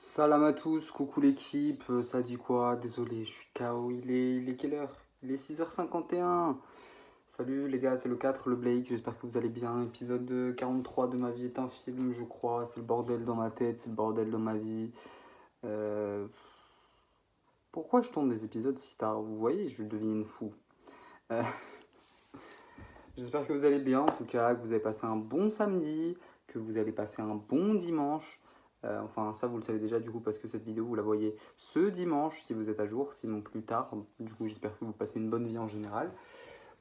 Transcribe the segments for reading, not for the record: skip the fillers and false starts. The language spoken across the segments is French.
Salam à tous, coucou l'équipe, ça dit quoi? Désolé, je suis KO, il est quelle heure? Il est 6h51. Salut les gars, c'est le 4, le Blake, j'espère que vous allez bien. Épisode 43 de Ma vie est un film, je crois. C'est le bordel dans ma tête, c'est le bordel dans ma vie. Euh, Pourquoi je tourne des épisodes si tard? Vous voyez, je deviens fou. Euh, J'espère que vous allez bien, en tout cas, que vous avez passé un bon samedi, que vous allez passer un bon dimanche. Enfin, ça, vous le savez déjà, du coup, parce que cette vidéo, vous la voyez ce dimanche, si vous êtes à jour, sinon plus tard. Du coup, j'espère que vous passez une bonne vie en général.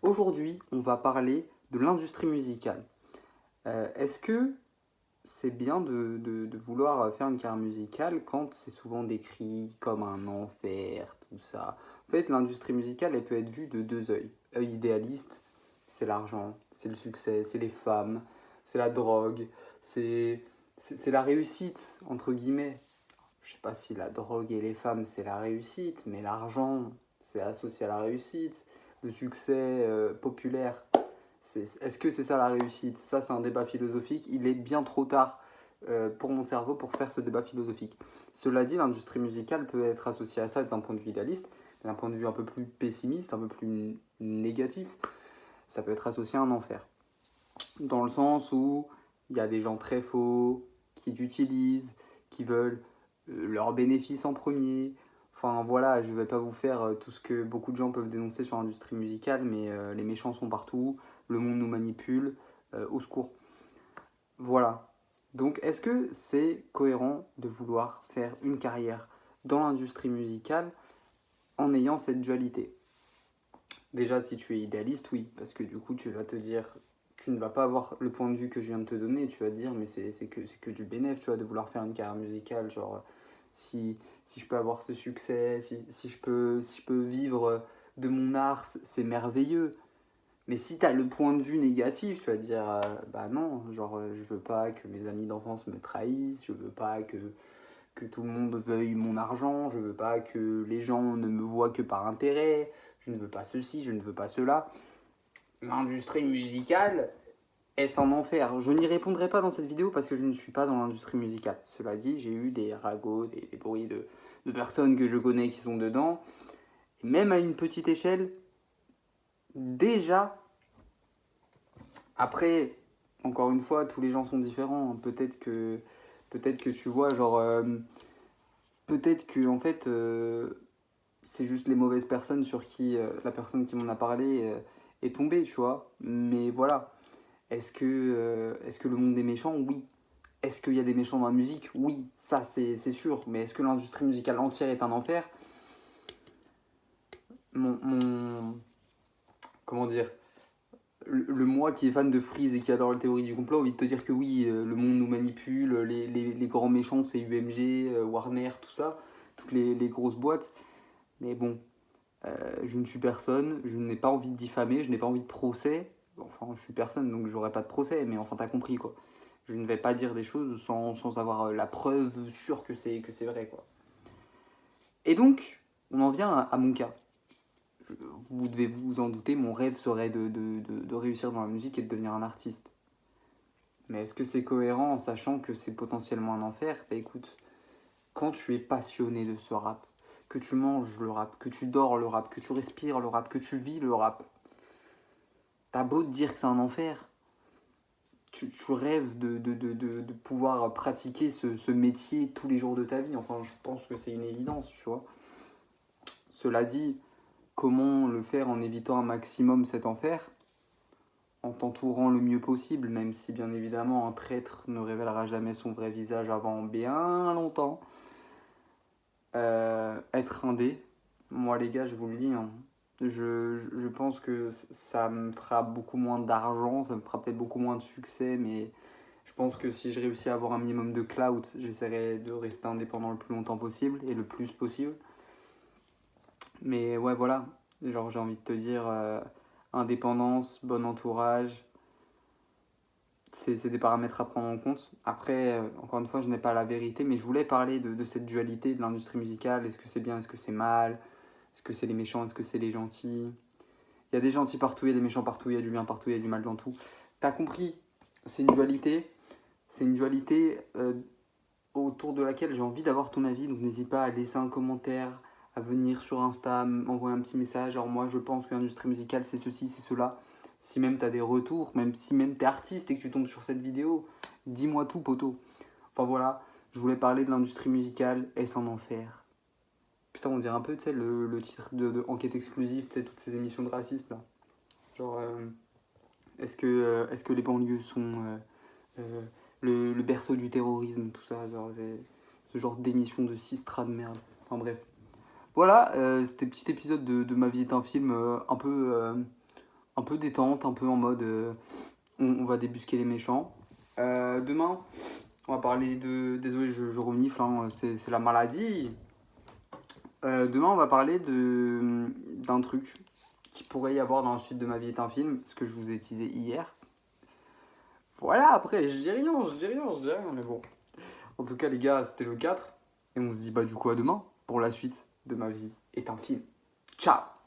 Aujourd'hui, on va parler de l'industrie musicale. Est-ce que c'est bien de vouloir faire une carrière musicale quand c'est souvent décrit comme un enfer, tout ça? En fait, l'industrie musicale, elle peut être vue de deux œils. Œil idéaliste, c'est l'argent, c'est le succès, c'est les femmes, c'est la drogue, c'est la réussite, entre guillemets. Je sais pas si la drogue et les femmes, c'est la réussite, mais l'argent, c'est associé à la réussite. Le succès populaire, est-ce que c'est ça la réussite? Ça, c'est un débat philosophique. Il est bien trop tard pour mon cerveau pour faire ce débat philosophique. Cela dit, l'industrie musicale peut être associée à ça d'un point de vue idéaliste, d'un point de vue un peu plus pessimiste, un peu plus négatif. Ça peut être associé à un enfer. Dans le sens où il y a des gens très faux qui t'utilisent, qui veulent leurs bénéfices en premier. Enfin voilà, je ne vais pas vous faire tout ce que beaucoup de gens peuvent dénoncer sur l'industrie musicale, mais les méchants sont partout, le monde nous manipule, au secours. Voilà. Donc est-ce que c'est cohérent de vouloir faire une carrière dans l'industrie musicale en ayant cette dualité? Déjà, si tu es idéaliste, oui, parce que du coup, tu vas te dire, tu ne vas pas avoir le point de vue que je viens de te donner, tu vas te dire, mais c'est que du bénéf, tu vois, de vouloir faire une carrière musicale, genre, si je peux avoir ce succès, si je peux vivre de mon art, c'est merveilleux. Mais si tu as le point de vue négatif, tu vas te dire, bah non, genre, je veux pas que mes amis d'enfance me trahissent, je veux pas que tout le monde veuille mon argent, je veux pas que les gens ne me voient que par intérêt, je ne veux pas ceci, je ne veux pas cela. L'industrie musicale, est-ce un enfer? Je n'y répondrai pas dans cette vidéo parce que je ne suis pas dans l'industrie musicale. Cela dit, j'ai eu des ragots, des bruits de personnes que je connais qui sont dedans. Et même à une petite échelle, déjà, après, encore une fois, tous les gens sont différents. Peut-être que tu vois, genre, peut-être que en fait, c'est juste les mauvaises personnes sur qui la personne qui m'en a parlé est tombée, tu vois. Mais voilà. Est-ce que le monde est méchant? Oui. Est-ce qu'il y a des méchants dans la musique? Oui, ça c'est sûr. Mais est-ce que l'industrie musicale entière est un enfer? Comment dire? Le moi qui est fan de Freeze et qui adore la théorie du complot a envie de te dire que oui, le monde nous manipule, les grands méchants c'est UMG, Warner, tout ça, toutes les grosses boîtes. Mais bon, je ne suis personne, je n'ai pas envie de diffamer, je n'ai pas envie de procès. Enfin, je suis personne, donc j'aurai pas de procès, mais enfin, t'as compris, quoi. Je ne vais pas dire des choses sans avoir la preuve sûre que c'est vrai, quoi. Et donc, on en vient à mon cas. Je- Vous devez vous en douter, mon rêve serait de réussir dans la musique et de devenir un artiste. Mais est-ce que c'est cohérent en sachant que c'est potentiellement un enfer? Bah écoute, quand tu es passionné de ce rap, que tu manges le rap, que tu dors le rap, que tu respires le rap, que tu vis le rap, t'as beau te dire que c'est un enfer, tu rêves de pouvoir pratiquer ce métier tous les jours de ta vie. Enfin, je pense que c'est une évidence, tu vois. Cela dit, comment le faire en évitant un maximum cet enfer? En t'entourant le mieux possible, même si bien évidemment un traître ne révélera jamais son vrai visage avant bien longtemps. Être indé, moi les gars, je vous le dis, hein, je pense que ça me fera beaucoup moins d'argent, ça me fera peut-être beaucoup moins de succès, mais je pense que si je réussis à avoir un minimum de clout, j'essaierai de rester indépendant le plus longtemps possible et le plus possible. Mais ouais, voilà, genre j'ai envie de te dire, indépendance, bon entourage, c'est des paramètres à prendre en compte. Après, encore une fois, je n'ai pas la vérité, mais je voulais parler de cette dualité de l'industrie musicale. Est-ce que c'est bien, est-ce que c'est mal? Est-ce que c'est les méchants, est-ce que c'est les gentils? Il y a des gentils partout, il y a des méchants partout, il y a du bien partout, il y a du mal dans tout. T'as compris? C'est une dualité. C'est une dualité autour de laquelle j'ai envie d'avoir ton avis. Donc n'hésite pas à laisser un commentaire, à venir sur Insta, m'envoyer un petit message. Alors moi je pense que l'industrie musicale c'est ceci, c'est cela. Si même tu as des retours, même si même tu es artiste et que tu tombes sur cette vidéo, dis-moi tout poto. Enfin voilà, je voulais parler de l'industrie musicale, est-ce un enfer? Putain, on dirait un peu, tu sais, le titre de Enquête exclusive, tu sais, toutes ces émissions de racisme là. Genre, est-ce que les banlieues sont euh, le berceau du terrorisme, tout ça, genre, ce genre d'émission de sistra de merde. Enfin bref. Voilà, c'était petit épisode de Ma vie est un film un peu détente, un peu en mode on va débusquer les méchants. Demain, on va parler de. Désolé, je renifle, hein, c'est la maladie. Demain, on va parler d'un truc qui pourrait y avoir dans la suite de Ma vie est un film, ce que je vous ai teasé hier. Voilà, après, je dis rien, mais bon. En tout cas, les gars, c'était le 4. Et on se dit, bah, du coup, à demain pour la suite de Ma vie est un film. Ciao!